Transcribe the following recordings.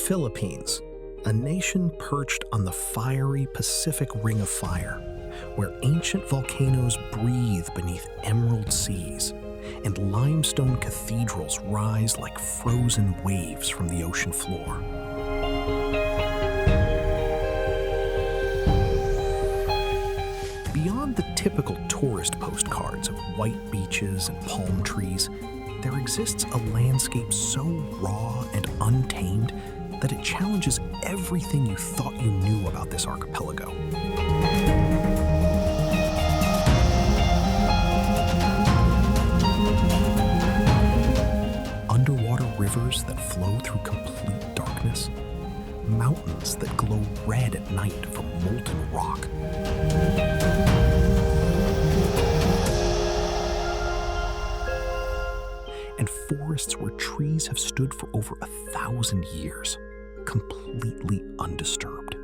Philippines, a nation perched on the fiery Pacific Ring of Fire, where ancient volcanoes breathe beneath emerald seas, and limestone cathedrals rise like frozen waves from the ocean floor. Beyond the typical tourist postcards of white beaches and palm trees, there exists a landscape so raw and untamed that it challenges everything you thought you knew about this archipelago. Underwater rivers that flow through complete darkness, mountains that glow red at night from molten rock. And forests where trees have stood for over 1,000 years, completely undisturbed.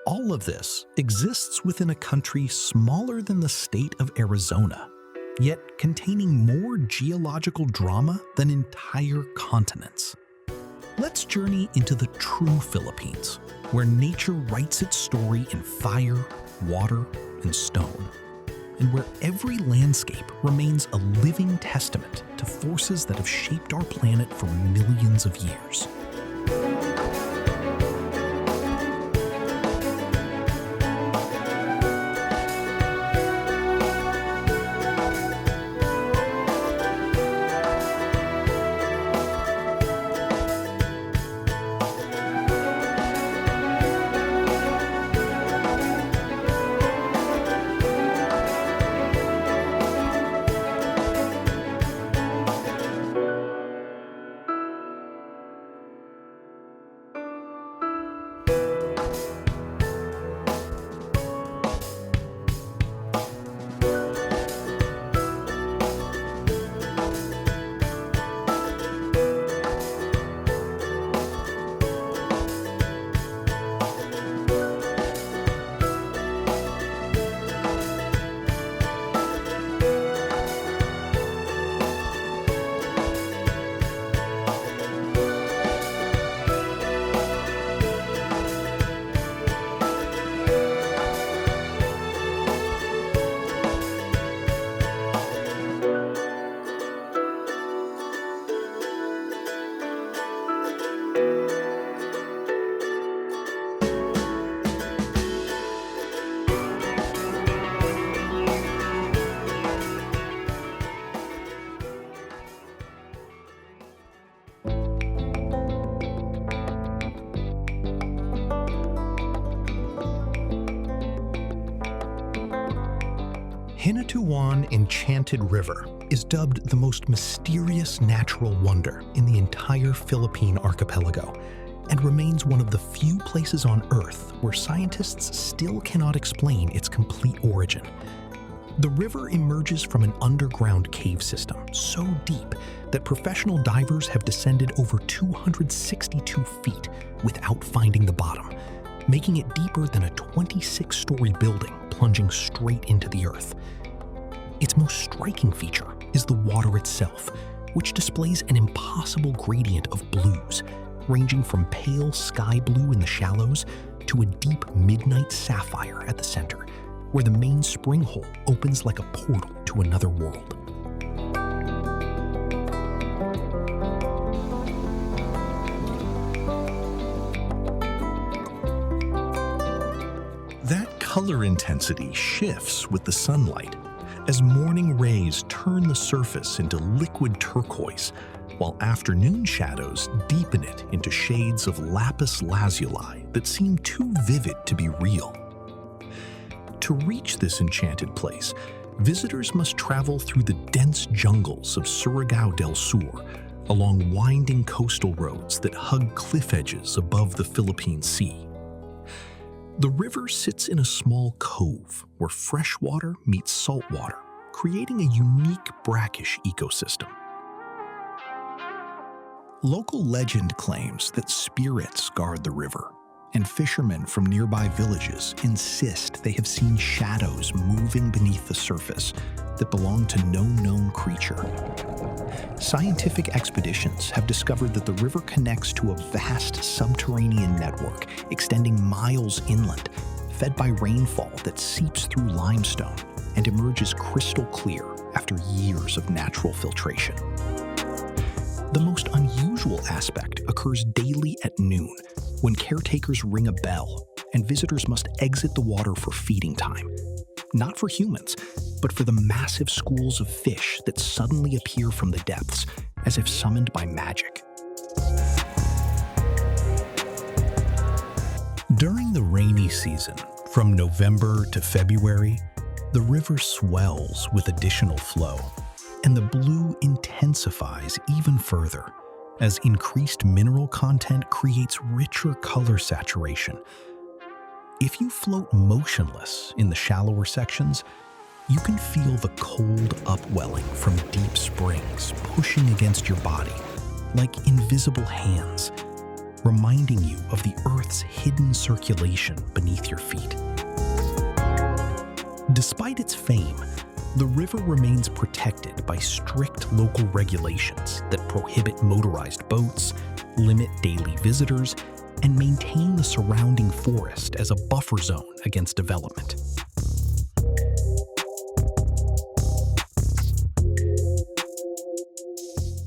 All of this exists within a country smaller than the state of Arizona, yet containing more geological drama than entire continents. Let's journey into the true Philippines, where nature writes its story in fire, water, and stone, and where every landscape remains a living testament to forces that have shaped our planet for millions of years. Hinatuan Enchanted River is dubbed the most mysterious natural wonder in the entire Philippine archipelago and remains one of the few places on Earth where scientists still cannot explain its complete origin. The river emerges from an underground cave system so deep that professional divers have descended over 262 feet without finding the bottom, making it deeper than a 26-story building plunging straight into the earth. Its most striking feature is the water itself, which displays an impossible gradient of blues, ranging from pale sky blue in the shallows to a deep midnight sapphire at the center, where the main spring hole opens like a portal to another world. That color intensity shifts with the sunlight as morning rays turn the surface into liquid turquoise, while afternoon shadows deepen it into shades of lapis lazuli that seem too vivid to be real. To reach this enchanted place, visitors must travel through the dense jungles of Surigao del Sur, along winding coastal roads that hug cliff edges above the Philippine Sea. The river sits in a small cove where fresh water meets salt water, creating a unique brackish ecosystem. Local legend claims that spirits guard the river, and fishermen from nearby villages insist they have seen shadows moving beneath the surface that belong to no known creature. Scientific expeditions have discovered that the river connects to a vast subterranean network extending miles inland, fed by rainfall that seeps through limestone and emerges crystal clear after years of natural filtration. The most unusual aspect occurs daily at noon, when caretakers ring a bell and visitors must exit the water for feeding time. Not for humans, but for the massive schools of fish that suddenly appear from the depths, as if summoned by magic. During the rainy season, from November to February, the river swells with additional flow, and the blue intensifies even further as increased mineral content creates richer color saturation. If you float motionless in the shallower sections, you can feel the cold upwelling from deep springs pushing against your body like invisible hands, reminding you of the Earth's hidden circulation beneath your feet. Despite its fame, the river remains protected by strict local regulations that prohibit motorized boats, limit daily visitors, and maintain the surrounding forest as a buffer zone against development.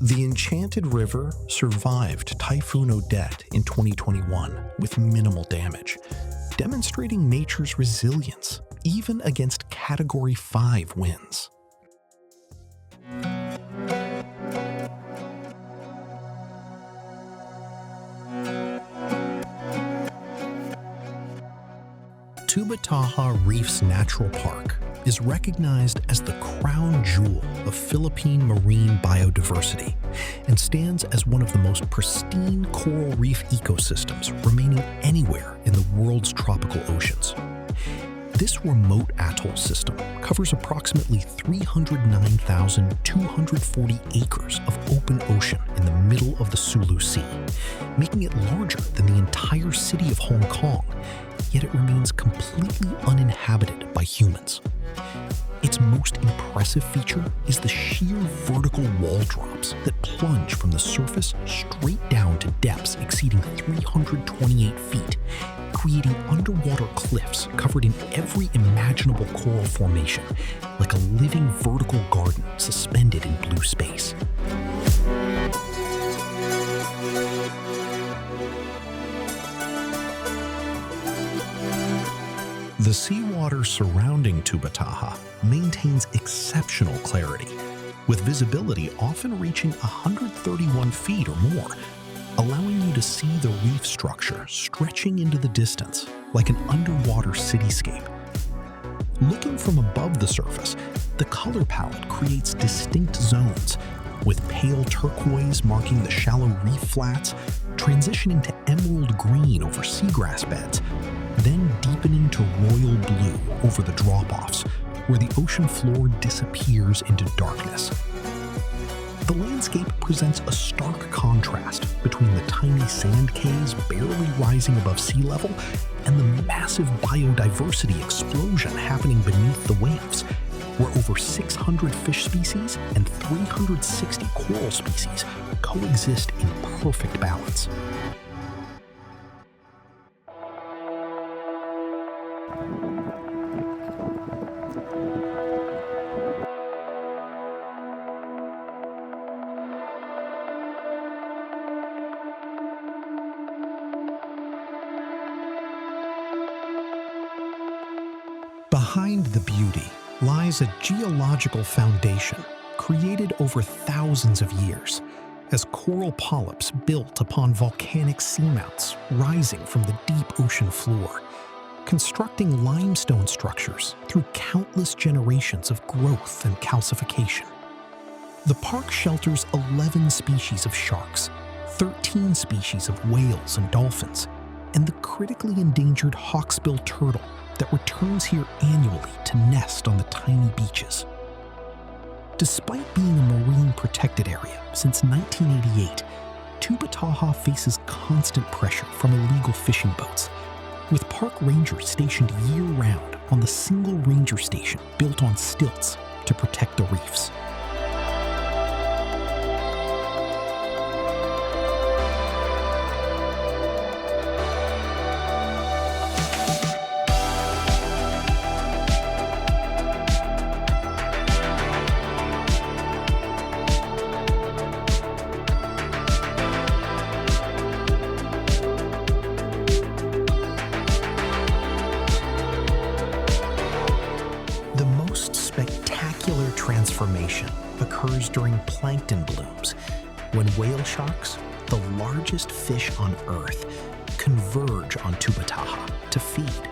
The Enchanted River survived Typhoon Odette in 2021 with minimal damage, demonstrating nature's resilience even against Category 5 winds. Tubbataha Reefs Natural Park is recognized as the crown jewel of Philippine marine biodiversity and stands as one of the most pristine coral reef ecosystems remaining anywhere in the world's tropical oceans. This remote atoll system covers approximately 309,240 acres of open ocean in the middle of the Sulu Sea, making it larger than the entire city of Hong Kong, yet it remains completely uninhabited by humans. Its most impressive feature is the sheer vertical wall drops that plunge from the surface straight down to depths exceeding 328 feet, creating underwater cliffs covered in every imaginable coral formation, like a living vertical garden suspended in blue space. The seawater surrounding Tubbataha maintains exceptional clarity, with visibility often reaching 131 feet or more, allowing you to see the reef structure stretching into the distance like an underwater cityscape. Looking from above the surface, the color palette creates distinct zones, with pale turquoise marking the shallow reef flats, transitioning to emerald green over seagrass beds, then deepening to royal blue over the drop-offs, where the ocean floor disappears into darkness. The landscape presents a stark contrast between the tiny sand cays barely rising above sea level and the massive biodiversity explosion happening beneath the waves, where over 600 fish species and 360 coral species coexist in perfect balance. Behind the beauty lies a geological foundation created over thousands of years, as coral polyps built upon volcanic seamounts rising from the deep ocean floor, constructing limestone structures through countless generations of growth and calcification. The park shelters 11 species of sharks, 13 species of whales and dolphins, and the critically endangered hawksbill turtle that returns here annually to nest on the tiny beaches. Despite being a marine protected area since 1988, Tubbataha faces constant pressure from illegal fishing boats, with park rangers stationed year-round on the single ranger station built on stilts to protect the reefs. Transformation occurs during plankton blooms, when whale sharks, the largest fish on Earth, converge on Tubbataha to feed,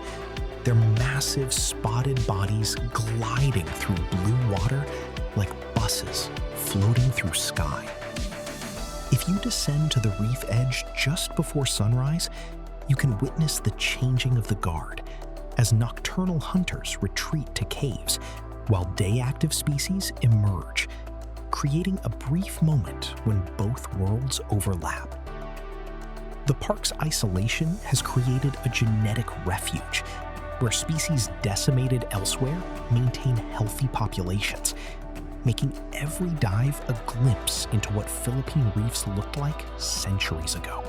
their massive spotted bodies gliding through blue water like buses floating through sky. If you descend to the reef edge just before sunrise, you can witness the changing of the guard as nocturnal hunters retreat to caves, while day-active species emerge, creating a brief moment when both worlds overlap. The park's isolation has created a genetic refuge, where species decimated elsewhere maintain healthy populations, making every dive a glimpse into what Philippine reefs looked like centuries ago.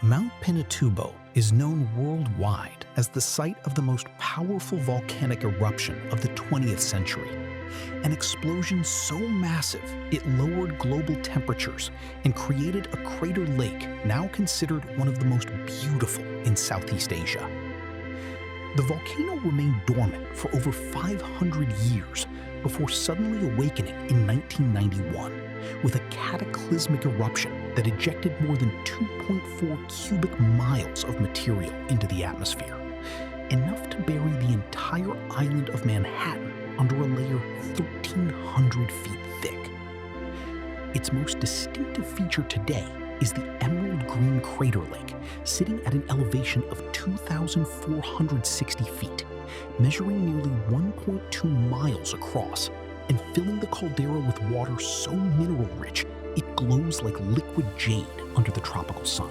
Mount Pinatubo is known worldwide as the site of the most powerful volcanic eruption of the 20th century, an explosion so massive it lowered global temperatures and created a crater lake now considered one of the most beautiful in Southeast Asia. The volcano remained dormant for over 500 years before suddenly awakening in 1991 with a cataclysmic eruption that ejected more than 2.4 cubic miles of material into the atmosphere, enough to bury the entire island of Manhattan under a layer 1,300 feet thick. Its most distinctive feature today is the emerald green crater lake, sitting at an elevation of 2,460 feet, measuring nearly 1.2 miles across, and filling the caldera with water so mineral-rich it glows like liquid jade under the tropical sun.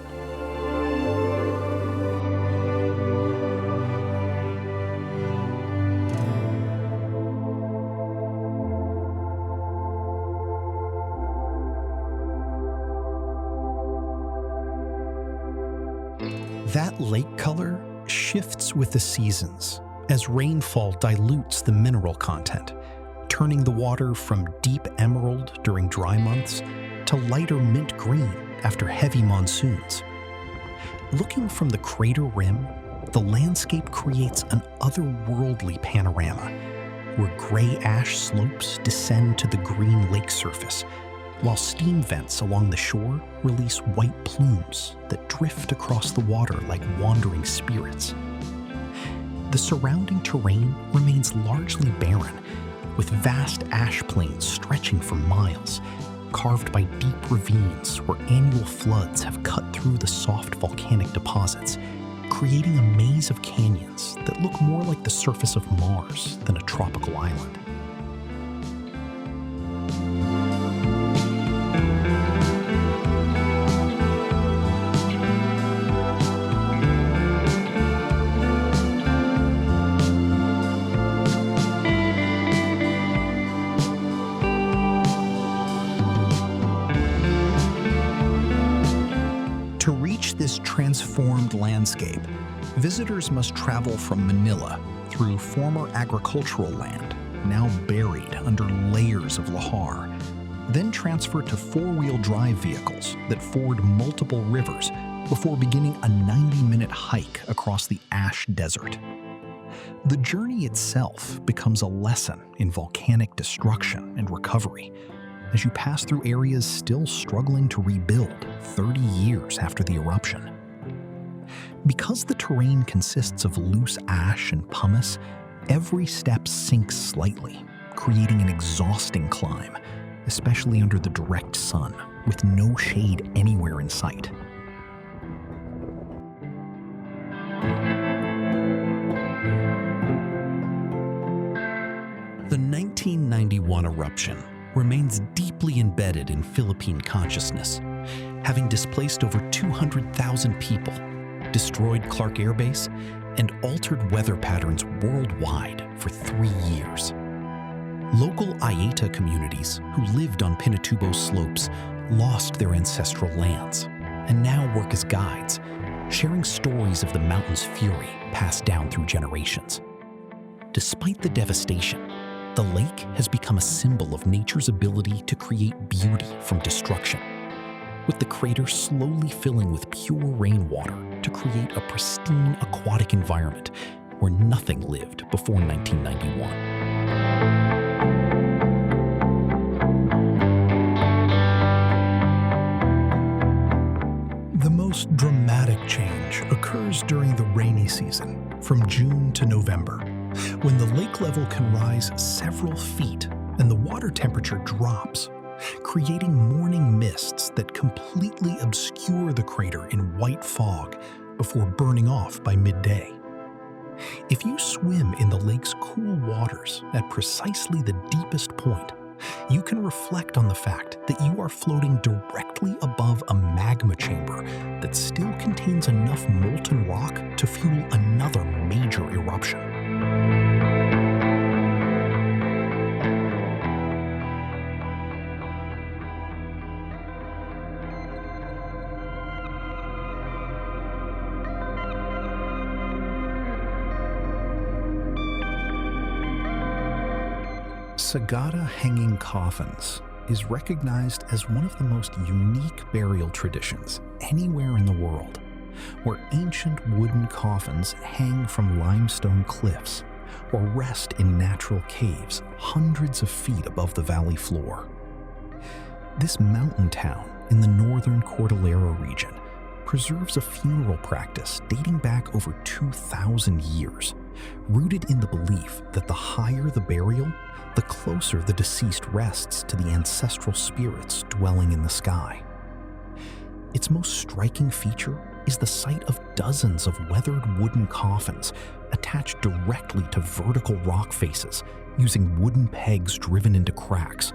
That lake color shifts with the seasons as rainfall dilutes the mineral content, turning the water from deep emerald during dry months to lighter mint green after heavy monsoons. Looking from the crater rim, the landscape creates an otherworldly panorama where gray ash slopes descend to the green lake surface, while steam vents along the shore release white plumes that drift across the water like wandering spirits. The surrounding terrain remains largely barren, with vast ash plains stretching for miles, carved by deep ravines where annual floods have cut through the soft volcanic deposits, creating a maze of canyons that look more like the surface of Mars than a tropical island. To reach this transformed landscape, visitors must travel from Manila through former agricultural land, now buried under layers of lahar, then transfer to four-wheel drive vehicles that ford multiple rivers before beginning a 90-minute hike across the ash desert. The journey itself becomes a lesson in volcanic destruction and recovery as you pass through areas still struggling to rebuild 30 years after the eruption. Because the terrain consists of loose ash and pumice, every step sinks slightly, creating an exhausting climb, especially under the direct sun, with no shade anywhere in sight. The 1991 eruption remains deeply embedded in Philippine consciousness, having displaced over 200,000 people, destroyed Clark Air Base, and altered weather patterns worldwide for 3 years. Local Ayeta communities who lived on Pinatubo slopes lost their ancestral lands and now work as guides, sharing stories of the mountain's fury passed down through generations. Despite the devastation, the lake has become a symbol of nature's ability to create beauty from destruction, with the crater slowly filling with pure rainwater to create a pristine aquatic environment where nothing lived before 1991. The most dramatic change occurs during the rainy season, from June to November, when the lake level can rise several feet and the water temperature drops, creating morning mists that completely obscure the crater in white fog before burning off by midday. If you swim in the lake's cool waters at precisely the deepest point, you can reflect on the fact that you are floating directly above a magma chamber that still contains enough molten rock to fuel another major eruption. Sagada Hanging Coffins is recognized as one of the most unique burial traditions anywhere in the world, where ancient wooden coffins hang from limestone cliffs or rest in natural caves hundreds of feet above the valley floor. This mountain town in the northern Cordillera region preserves a funeral practice dating back over 2,000 years, rooted in the belief that the higher the burial, the closer the deceased rests to the ancestral spirits dwelling in the sky. Its most striking feature is the sight of dozens of weathered wooden coffins attached directly to vertical rock faces using wooden pegs driven into cracks,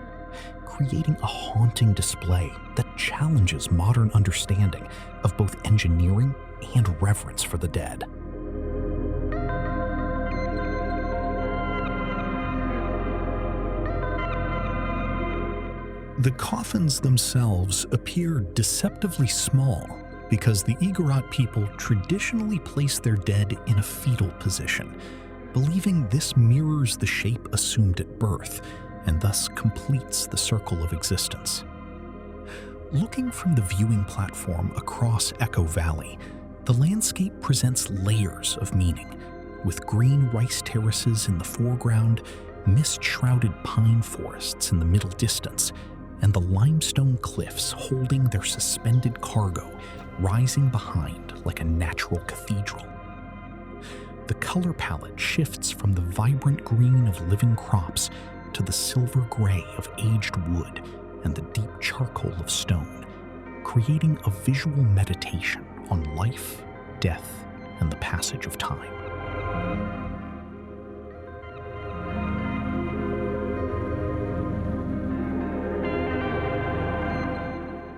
creating a haunting display that challenges modern understanding of both engineering and reverence for the dead. The coffins themselves appear deceptively small because the Igorot people traditionally place their dead in a fetal position, believing this mirrors the shape assumed at birth and thus completes the circle of existence. Looking from the viewing platform across Echo Valley, the landscape presents layers of meaning, with green rice terraces in the foreground, mist-shrouded pine forests in the middle distance, and the limestone cliffs holding their suspended cargo rising behind like a natural cathedral. The color palette shifts from the vibrant green of living crops to the silver gray of aged wood and the deep charcoal of stone, creating a visual meditation on life, death, and the passage of time.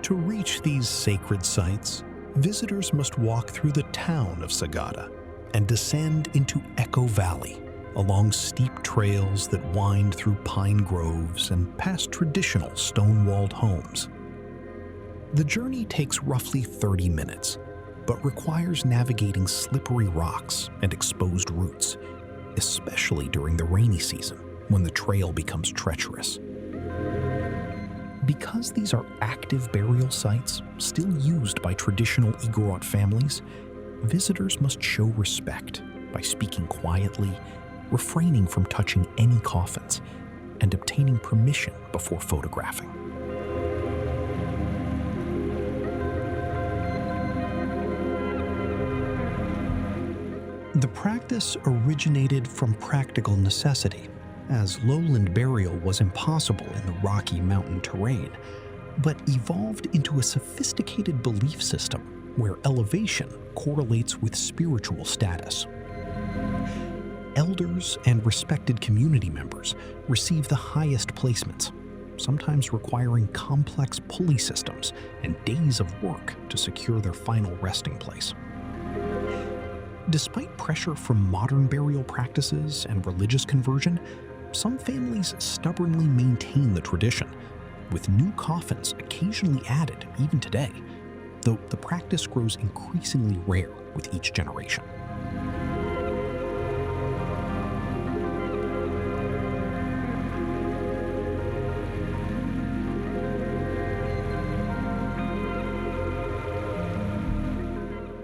To reach these sacred sites, visitors must walk through the town of Sagada and descend into Echo Valley along steep trails that wind through pine groves and past traditional stone-walled homes. The journey takes roughly 30 minutes, but requires navigating slippery rocks and exposed roots, especially during the rainy season when the trail becomes treacherous. Because these are active burial sites still used by traditional Igorot families, visitors must show respect by speaking quietly, refraining from touching any coffins, and obtaining permission before photographing. The practice originated from practical necessity, as lowland burial was impossible in the rocky mountain terrain, but evolved into a sophisticated belief system where elevation correlates with spiritual status. Elders and respected community members receive the highest placements, sometimes requiring complex pulley systems and days of work to secure their final resting place. Despite pressure from modern burial practices and religious conversion, some families stubbornly maintain the tradition, with new coffins occasionally added even today, though the practice grows increasingly rare with each generation.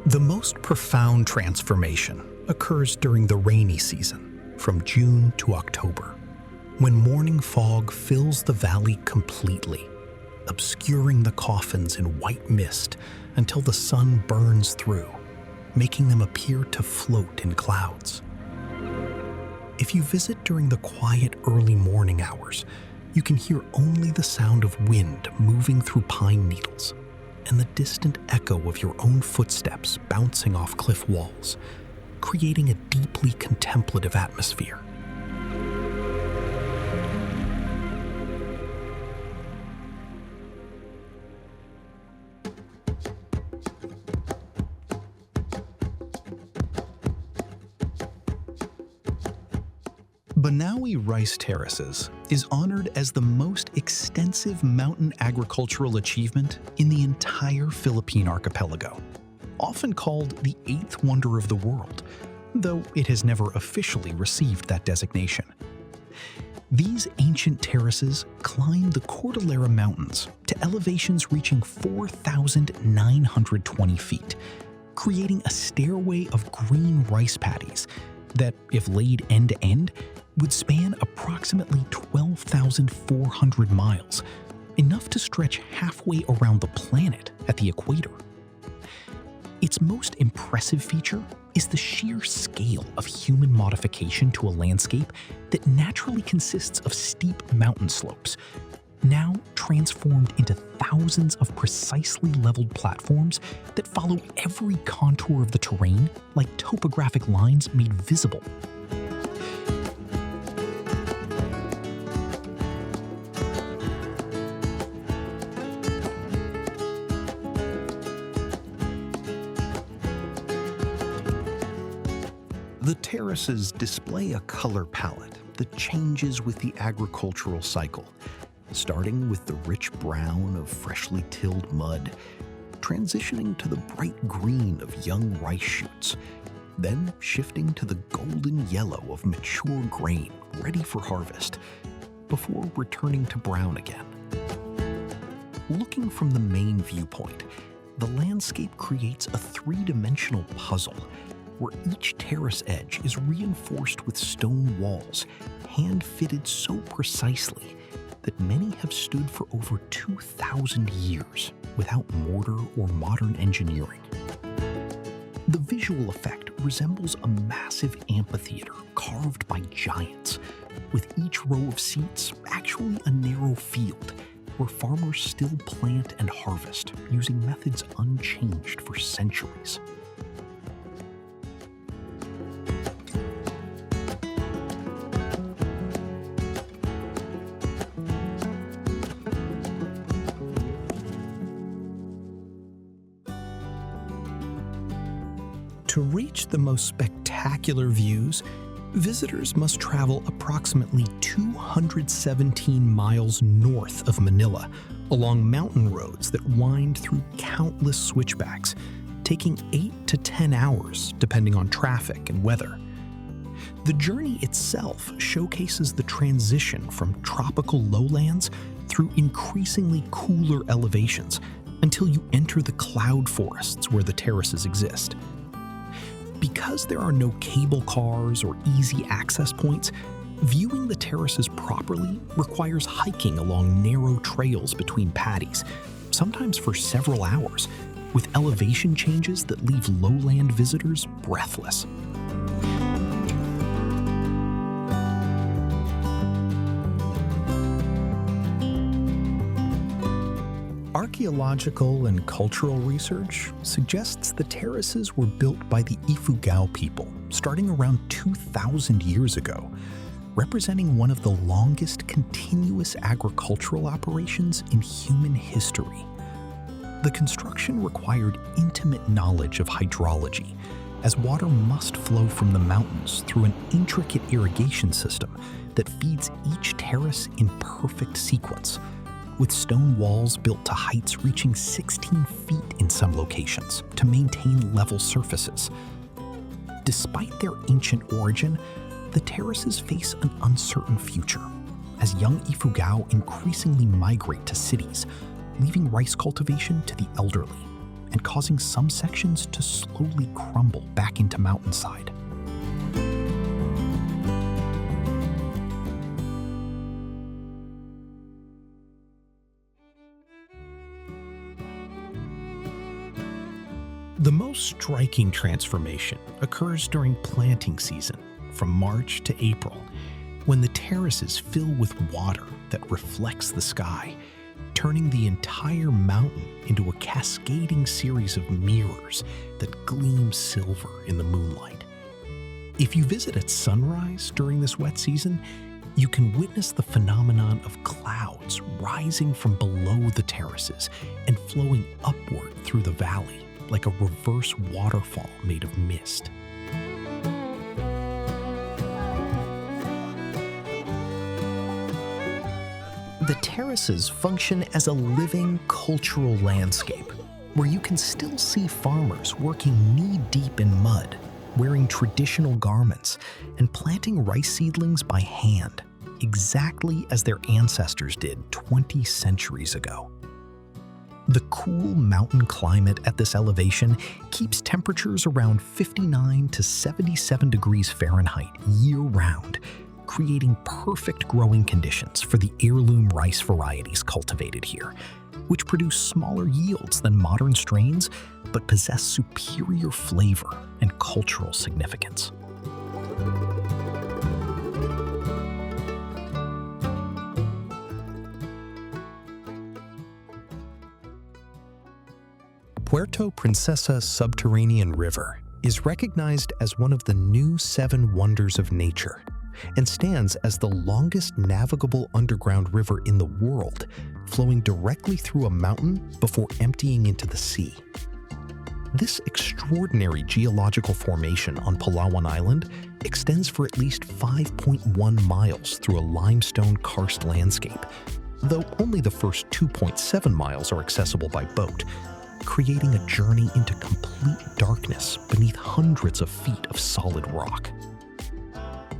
The most profound transformation occurs during the rainy season, from June to October, when morning fog fills the valley completely, obscuring the coffins in white mist until the sun burns through, making them appear to float in clouds. If you visit during the quiet early morning hours, you can hear only the sound of wind moving through pine needles and the distant echo of your own footsteps bouncing off cliff walls, creating a deeply contemplative atmosphere. Banaue Rice Terraces is honored as the most extensive mountain agricultural achievement in the entire Philippine archipelago, often called the eighth wonder of the world, though it has never officially received that designation. These ancient terraces climb the Cordillera Mountains to elevations reaching 4,920 feet, creating a stairway of green rice paddies that, if laid end to end, would span approximately 12,400 miles, enough to stretch halfway around the planet at the equator. Its most impressive feature is the sheer scale of human modification to a landscape that naturally consists of steep mountain slopes, now transformed into thousands of precisely leveled platforms that follow every contour of the terrain like topographic lines made visible. The terraces display a color palette that changes with the agricultural cycle, starting with the rich brown of freshly tilled mud, transitioning to the bright green of young rice shoots, then shifting to the golden yellow of mature grain ready for harvest, before returning to brown again. Looking from the main viewpoint, the landscape creates a three-dimensional puzzle where each terrace edge is reinforced with stone walls, hand-fitted so precisely that many have stood for over 2,000 years without mortar or modern engineering. The visual effect resembles a massive amphitheater carved by giants, with each row of seats actually a narrow field where farmers still plant and harvest using methods unchanged for centuries. To reach the most spectacular views, visitors must travel approximately 217 miles north of Manila along mountain roads that wind through countless switchbacks, taking 8 to 10 hours depending on traffic and weather. The journey itself showcases the transition from tropical lowlands through increasingly cooler elevations until you enter the cloud forests where the terraces exist. Because there are no cable cars or easy access points, viewing the terraces properly requires hiking along narrow trails between paddies, sometimes for several hours, with elevation changes that leave lowland visitors breathless. Archaeological and cultural research suggests the terraces were built by the Ifugao people starting around 2,000 years ago, representing one of the longest continuous agricultural operations in human history. The construction required intimate knowledge of hydrology, as water must flow from the mountains through an intricate irrigation system that feeds each terrace in perfect sequence, with stone walls built to heights reaching 16 feet in some locations to maintain level surfaces. Despite their ancient origin, the terraces face an uncertain future, as young Ifugao increasingly migrate to cities, leaving rice cultivation to the elderly, and causing some sections to slowly crumble back into mountainside. The most striking transformation occurs during planting season, from March to April, when the terraces fill with water that reflects the sky, turning the entire mountain into a cascading series of mirrors that gleam silver in the moonlight. If you visit at sunrise during this wet season, you can witness the phenomenon of clouds rising from below the terraces and flowing upward through the valley, like a reverse waterfall made of mist. The terraces function as a living cultural landscape, where you can still see farmers working knee-deep in mud, wearing traditional garments, and planting rice seedlings by hand, exactly as their ancestors did 20 centuries ago. The cool mountain climate at this elevation keeps temperatures around 59 to 77 degrees Fahrenheit year-round, creating perfect growing conditions for the heirloom rice varieties cultivated here, which produce smaller yields than modern strains but possess superior flavor and cultural significance. Puerto Princesa Subterranean River is recognized as one of the new 7 wonders of nature and stands as the longest navigable underground river in the world, flowing directly through a mountain before emptying into the sea. This extraordinary geological formation on Palawan Island extends for at least 5.1 miles through a limestone karst landscape, though only the first 2.7 miles are accessible by boat, creating a journey into complete darkness beneath hundreds of feet of solid rock.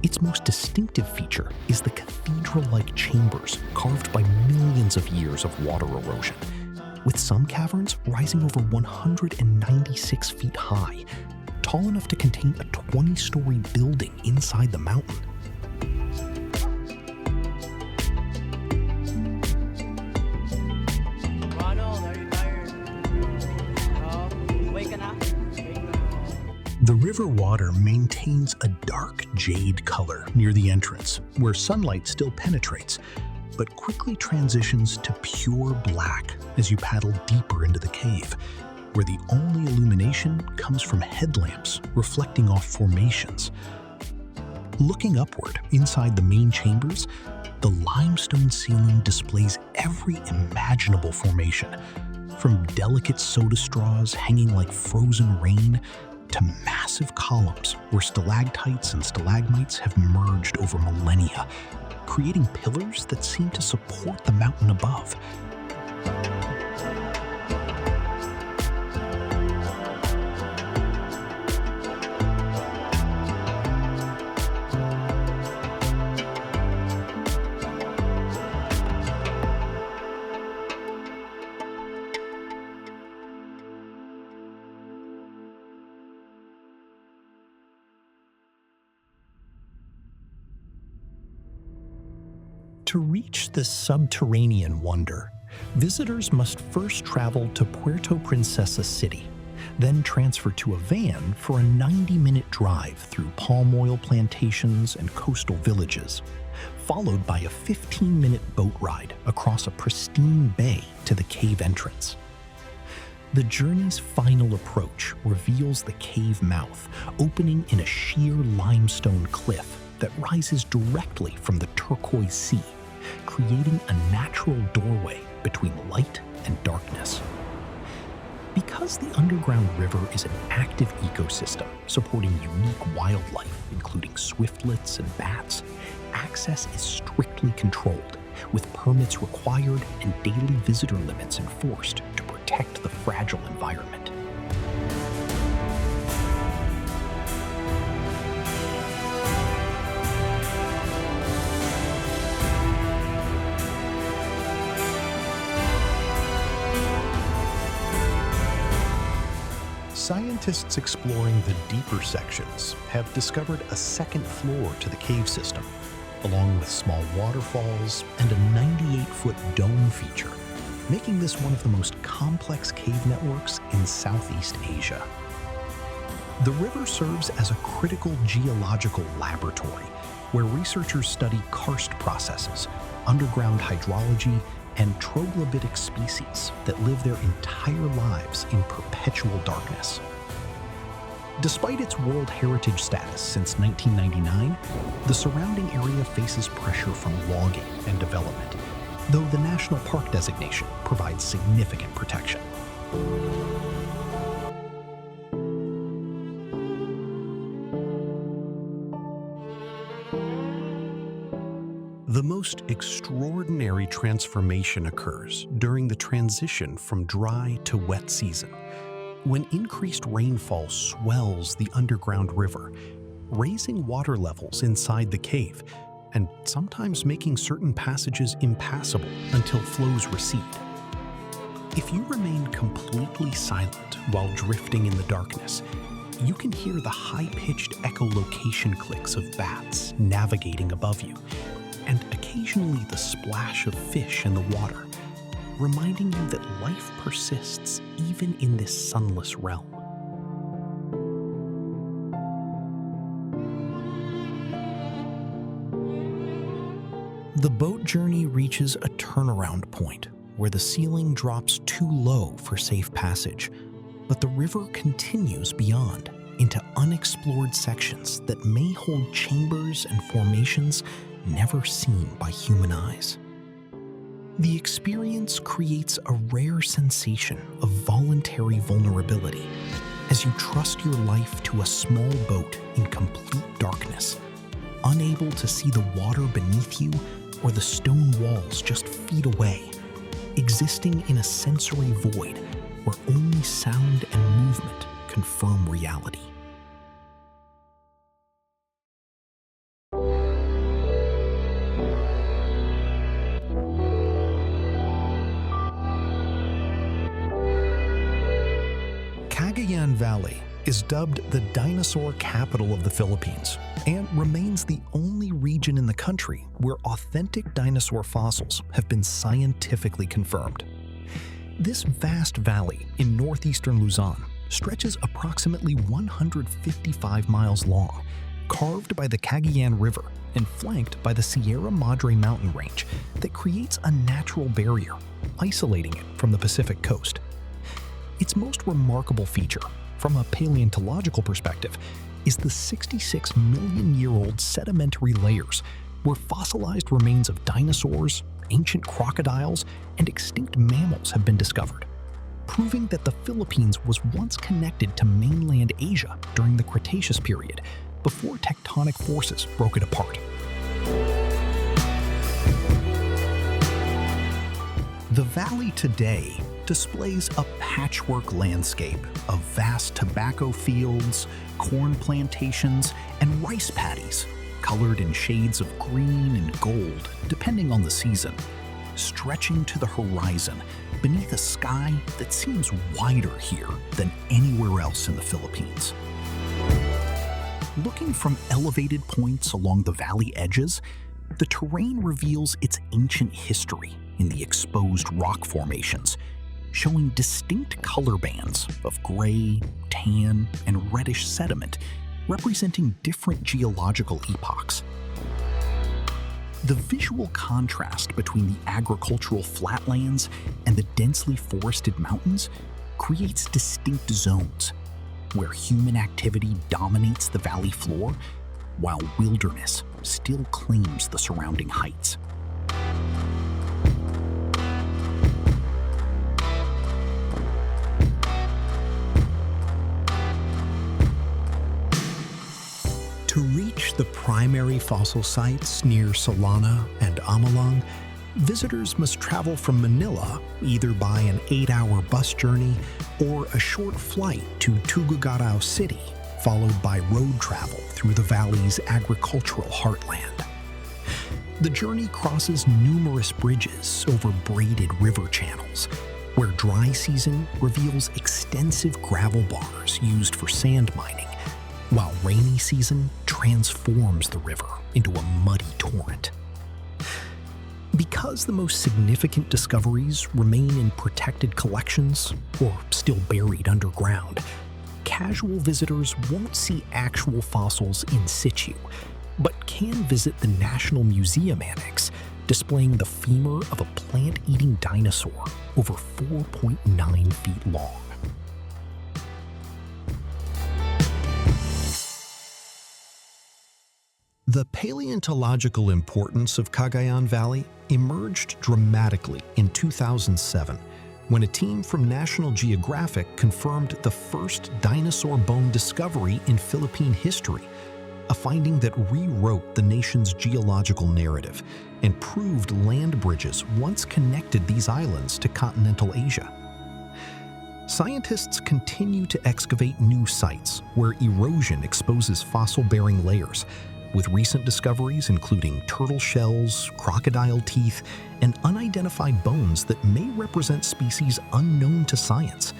Its most distinctive feature is the cathedral-like chambers carved by millions of years of water erosion, with some caverns rising over 196 feet high, tall enough to contain a 20-story building inside the mountain. The river water maintains a dark jade color near the entrance, where sunlight still penetrates, but quickly transitions to pure black as you paddle deeper into the cave, where the only illumination comes from headlamps reflecting off formations. Looking upward inside the main chambers, the limestone ceiling displays every imaginable formation, from delicate soda straws hanging like frozen rain to massive columns where stalactites and stalagmites have merged over millennia, creating pillars that seem to support the mountain above. To reach the subterranean wonder, visitors must first travel to Puerto Princesa City, then transfer to a van for a 90-minute drive through palm oil plantations and coastal villages, followed by a 15-minute boat ride across a pristine bay to the cave entrance. The journey's final approach reveals the cave mouth, opening in a sheer limestone cliff that rises directly from the turquoise sea, creating a natural doorway between light and darkness. Because the underground river is an active ecosystem supporting unique wildlife, including swiftlets and bats, access is strictly controlled, with permits required and daily visitor limits enforced to protect the fragile environment. Scientists exploring the deeper sections have discovered a second floor to the cave system, along with small waterfalls and a 98-foot dome feature, making this one of the most complex cave networks in Southeast Asia. The river serves as a critical geological laboratory where researchers study karst processes, underground hydrology, and troglodytic species that live their entire lives in perpetual darkness. Despite its World Heritage status since 1999, the surrounding area faces pressure from logging and development, though the national park designation provides significant protection. The most extraordinary transformation occurs during the transition from dry to wet season, when increased rainfall swells the underground river, raising water levels inside the cave and sometimes making certain passages impassable until flows recede. If you remain completely silent while drifting in the darkness, you can hear the high-pitched echolocation clicks of bats navigating above you, and occasionally the splash of fish in the water, reminding you that life persists even in this sunless realm. The boat journey reaches a turnaround point where the ceiling drops too low for safe passage, but the river continues beyond into unexplored sections that may hold chambers and formations never seen by human eyes. The experience creates a rare sensation of voluntary vulnerability as you trust your life to a small boat in complete darkness, unable to see the water beneath you or the stone walls just feet away, existing in a sensory void where only sound and movement confirm reality. Cagayan Valley is dubbed the dinosaur capital of the Philippines and remains the only region in the country where authentic dinosaur fossils have been scientifically confirmed. This vast valley in northeastern Luzon stretches approximately 155 miles long, carved by the Cagayan River and flanked by the Sierra Madre mountain range that creates a natural barrier, isolating it from the Pacific coast. Its most remarkable feature, from a paleontological perspective, is the 66-million-year-old sedimentary layers where fossilized remains of dinosaurs, ancient crocodiles, and extinct mammals have been discovered, proving that the Philippines was once connected to mainland Asia during the Cretaceous period, before tectonic forces broke it apart. The valley today displays a patchwork landscape of vast tobacco fields, corn plantations, and rice paddies, colored in shades of green and gold depending on the season, stretching to the horizon beneath a sky that seems wider here than anywhere else in the Philippines. Looking from elevated points along the valley edges, The terrain reveals its ancient history in the exposed rock formations, showing distinct color bands of gray, tan, and reddish sediment representing different geological epochs. The visual contrast between the agricultural flatlands and the densely forested mountains creates distinct zones where human activity dominates the valley floor while wilderness still claims the surrounding heights. To reach the primary fossil sites near Solana and Amalang, visitors must travel from Manila either by an 8-hour bus journey or a short flight to Tuguegarao City, followed by road travel through the valley's agricultural heartland. The journey crosses numerous bridges over braided river channels, where dry season reveals extensive gravel bars used for sand mining, while rainy season transforms the river into a muddy torrent. Because the most significant discoveries remain in protected collections or still buried underground, casual visitors won't see actual fossils in situ, but can visit the National Museum Annex, displaying the femur of a plant-eating dinosaur over 4.9 feet long. The paleontological importance of Cagayan Valley emerged dramatically in 2007 when a team from National Geographic confirmed the first dinosaur bone discovery in Philippine history, a finding that rewrote the nation's geological narrative and proved land bridges once connected these islands to continental Asia. Scientists continue to excavate new sites where erosion exposes fossil-bearing layers, with recent discoveries including turtle shells, crocodile teeth, and unidentified bones that may represent species unknown to science.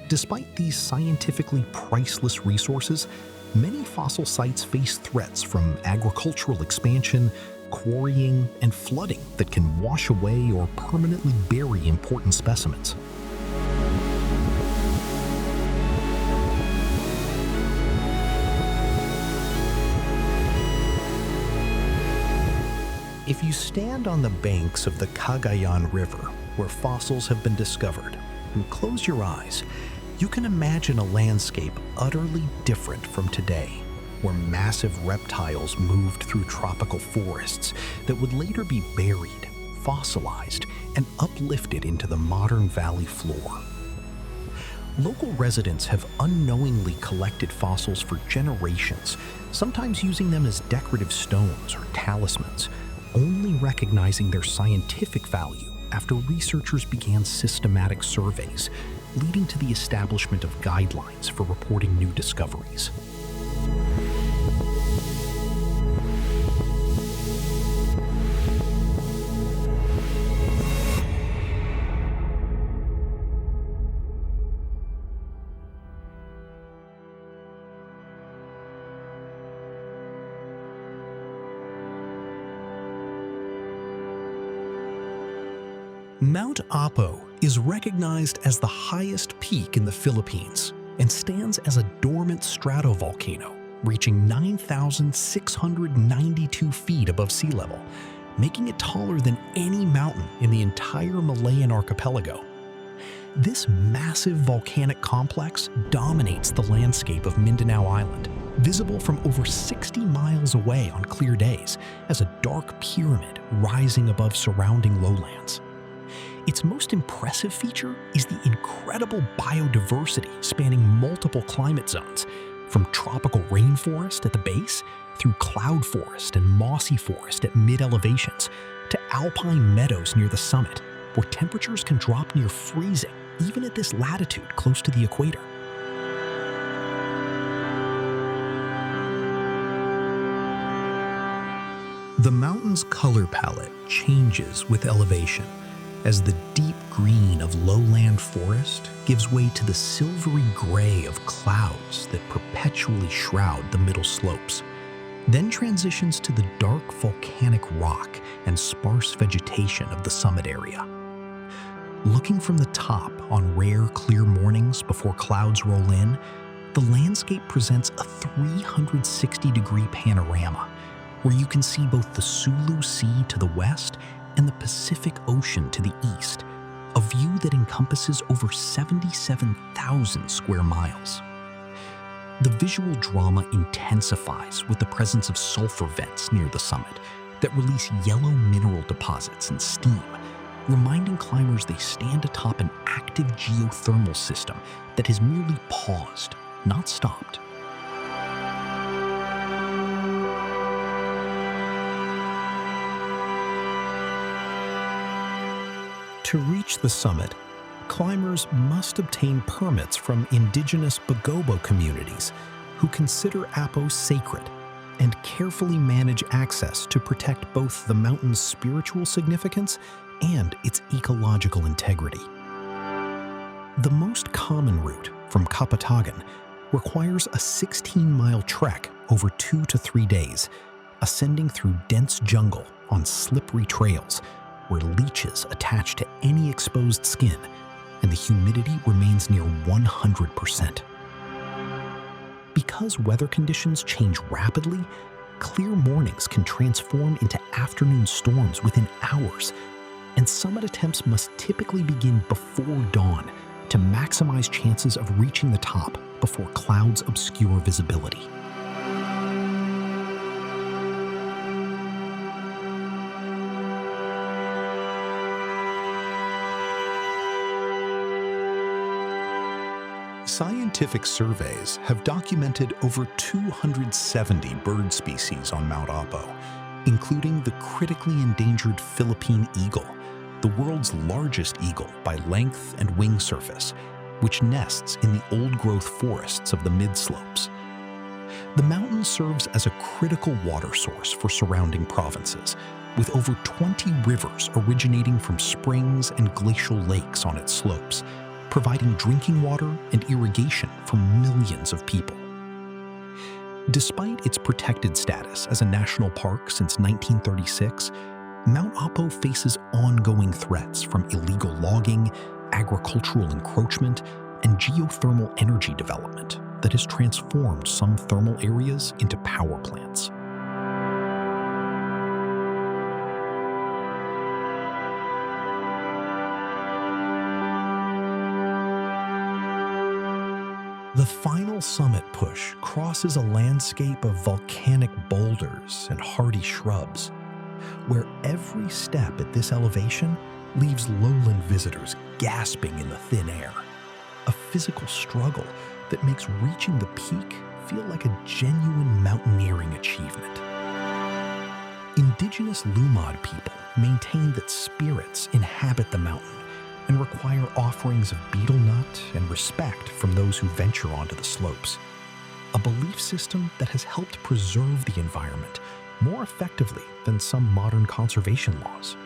Despite these scientifically priceless resources, many fossil sites face threats from agricultural expansion, quarrying, and flooding that can wash away or permanently bury important specimens. If you stand on the banks of the Cagayan River, where fossils have been discovered, and close your eyes, you can imagine a landscape utterly different from today, where massive reptiles moved through tropical forests that would later be buried, fossilized, and uplifted into the modern valley floor. Local residents have unknowingly collected fossils for generations, sometimes using them as decorative stones or talismans, only recognizing their scientific value after researchers began systematic surveys, leading to the establishment of guidelines for reporting new discoveries. Mount Apo is recognized as the highest peak in the Philippines and stands as a dormant stratovolcano, reaching 9,692 feet above sea level, making it taller than any mountain in the entire Malayan archipelago. This massive volcanic complex dominates the landscape of Mindanao Island, visible from over 60 miles away on clear days as a dark pyramid rising above surrounding lowlands. Its most impressive feature is the incredible biodiversity spanning multiple climate zones, from tropical rainforest at the base through cloud forest and mossy forest at mid-elevations to alpine meadows near the summit, where temperatures can drop near freezing even at this latitude close to the equator. The mountain's color palette changes with elevation, as the deep green of lowland forest gives way to the silvery gray of clouds that perpetually shroud the middle slopes, then transitions to the dark volcanic rock and sparse vegetation of the summit area. Looking from the top on rare, clear mornings before clouds roll in, the landscape presents a 360-degree panorama where you can see both the Sulu Sea to the west and the Pacific Ocean to the east, a view that encompasses over 77,000 square miles. The visual drama intensifies with the presence of sulfur vents near the summit that release yellow mineral deposits and steam, reminding climbers they stand atop an active geothermal system that has merely paused, not stopped. To reach the summit, climbers must obtain permits from indigenous Bagobo communities who consider Apo sacred and carefully manage access to protect both the mountain's spiritual significance and its ecological integrity. The most common route from Kapatagan requires a 16-mile trek over 2 to 3 days, ascending through dense jungle on slippery trails where leeches attach to any exposed skin and the humidity remains near 100%. Because weather conditions change rapidly, clear mornings can transform into afternoon storms within hours, and summit attempts must typically begin before dawn to maximize chances of reaching the top before clouds obscure visibility. Scientific surveys have documented over 270 bird species on Mount Apo, including the critically endangered Philippine eagle, the world's largest eagle by length and wing surface, which nests in the old-growth forests of the mid-slopes. The mountain serves as a critical water source for surrounding provinces, with over 20 rivers originating from springs and glacial lakes on its slopes, providing drinking water and irrigation for millions of people. Despite its protected status as a national park since 1936, Mount Apo faces ongoing threats from illegal logging, agricultural encroachment, and geothermal energy development that has transformed some thermal areas into power plants. The final summit push crosses a landscape of volcanic boulders and hardy shrubs, where every step at this elevation leaves lowland visitors gasping in the thin air, a physical struggle that makes reaching the peak feel like a genuine mountaineering achievement. Indigenous Lumad people maintain that spirits inhabit the mountain and require offerings of betel nut and respect from those who venture onto the slopes, a belief system that has helped preserve the environment more effectively than some modern conservation laws.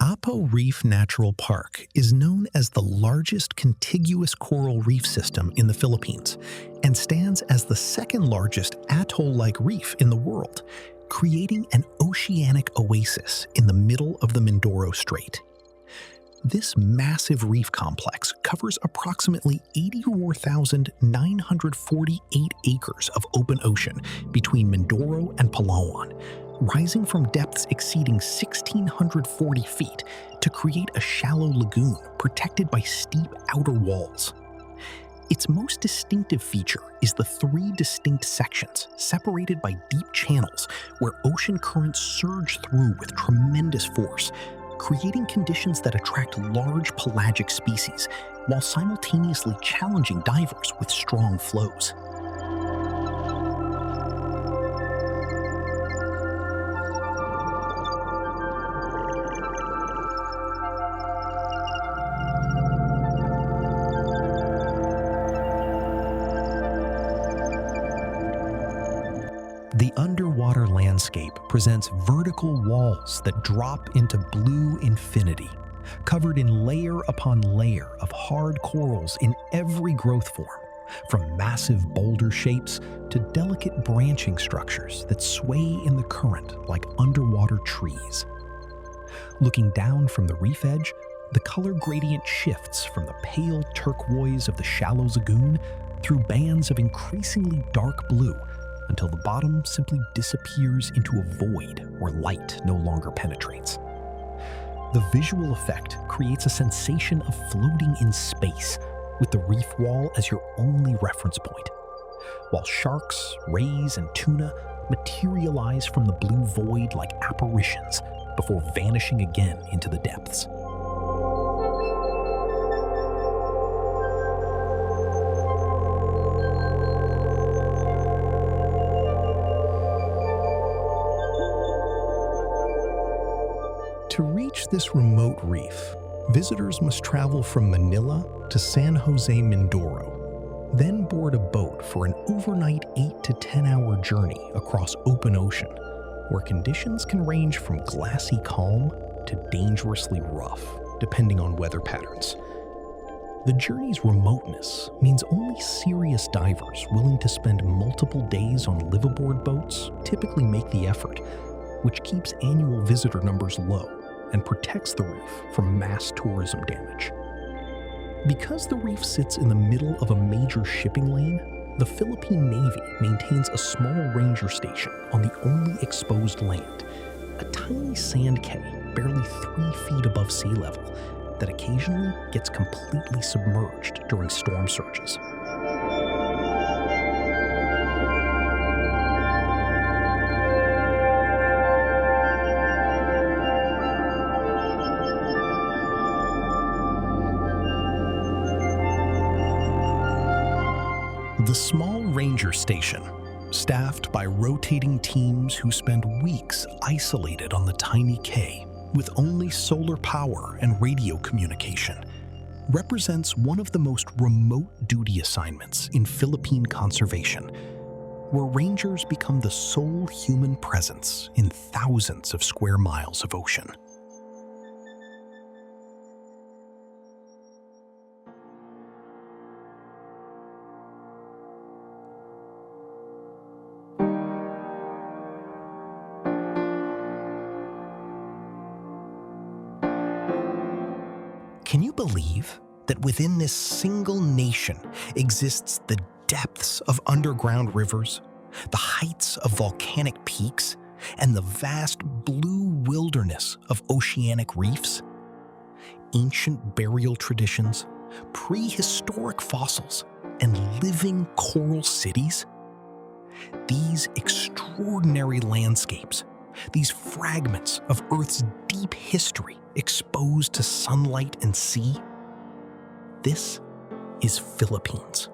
Apo Reef Natural Park is known as the largest contiguous coral reef system in the Philippines and stands as the second largest atoll-like reef in the world, creating an oceanic oasis in the middle of the Mindoro Strait. This massive reef complex covers approximately 84,948 acres of open ocean between Mindoro and Palawan, rising from depths exceeding 1,640 feet to create a shallow lagoon protected by steep outer walls. Its most distinctive feature is the 3 distinct sections separated by deep channels where ocean currents surge through with tremendous force, creating conditions that attract large pelagic species while simultaneously challenging divers with strong flows. The underwater landscape presents vertical walls that drop into blue infinity, covered in layer upon layer of hard corals in every growth form, from massive boulder shapes to delicate branching structures that sway in the current like underwater trees. Looking down from the reef edge, the color gradient shifts from the pale turquoise of the shallow lagoon through bands of increasingly dark blue until the bottom simply disappears into a void where light no longer penetrates. The visual effect creates a sensation of floating in space, with the reef wall as your only reference point, while sharks, rays, and tuna materialize from the blue void like apparitions before vanishing again into the depths. To reach this remote reef, visitors must travel from Manila to San Jose Mindoro, then board a boat for an overnight 8 to 10-hour journey across open ocean, where conditions can range from glassy calm to dangerously rough, depending on weather patterns. The journey's remoteness means only serious divers willing to spend multiple days on liveaboard boats typically make the effort, which keeps annual visitor numbers low and protects the reef from mass tourism damage. Because the reef sits in the middle of a major shipping lane, the Philippine Navy maintains a small ranger station on the only exposed land, a tiny sand cay barely 3 feet above sea level that occasionally gets completely submerged during storm surges. The small ranger station, staffed by rotating teams who spend weeks isolated on the tiny cay with only solar power and radio communication, represents one of the most remote duty assignments in Philippine conservation, where rangers become the sole human presence in thousands of square miles of ocean. Can you believe that within this single nation exists the depths of underground rivers, the heights of volcanic peaks, and the vast blue wilderness of oceanic reefs? Ancient burial traditions, prehistoric fossils, and living coral cities? These extraordinary landscapes, these fragments of Earth's deep history exposed to sunlight and sea, this is Philippines.